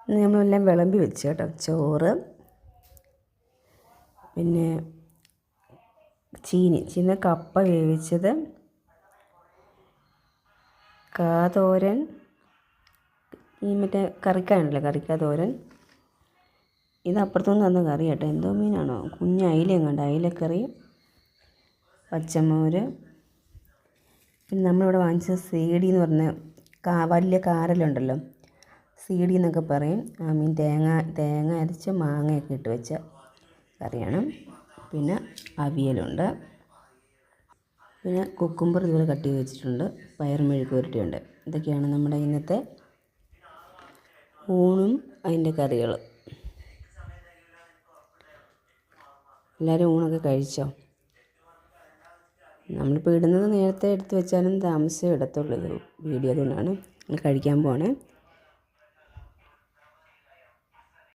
നമ്മളെല്ലാം വിളമ്പി വെച്ച് കേട്ടോ. ചോറ്, പിന്നെ ചീന കപ്പ വേവിച്ചത്, കാതോരൻ, ഈ മറ്റേ കറിക്കാണല്ലോ കറിക്കാ തോരൻ. ഇത് അപ്പുറത്തുനിന്ന് തന്ന കറി കേട്ടോ. എന്തോ മീനാണോ, കുഞ്ഞ് അയിലയെങ്ങാണ്ട്, അയിലക്കറി, പച്ചമോര്. പിന്നെ നമ്മളിവിടെ വാങ്ങിച്ച സീഡി എന്ന് പറഞ്ഞ വലിയ കാരലുണ്ടല്ലോ, സീഡി എന്നൊക്കെ പറയും. ആ മീൻ തേങ്ങ അരച്ച് മാങ്ങയൊക്കെ ഇട്ട് വെച്ച കറിയാണ്. പിന്നെ അവിയലുണ്ട്, പിന്നെ കുക്കുംബർ ഇതുപോലെ കട്ട് ചെയ്ത് വെച്ചിട്ടുണ്ട്, പയർ മെഴുക്ക് പുരട്ടിയുണ്ട്. ഇതൊക്കെയാണ് നമ്മുടെ ഇന്നത്തെ ഊണും അതിൻ്റെ കറികൾ. എല്ലാവരും ഊണൊക്കെ കഴിച്ചോ? നമ്മളിപ്പോൾ ഇടുന്നത് നേരത്തെ എടുത്ത് വെച്ചാലും താമസിച്ചേ ഇടത്തുള്ളൂ ഇത് വീഡിയോ. അതുകൊണ്ടാണ് കഴിക്കാൻ പോവാണ്.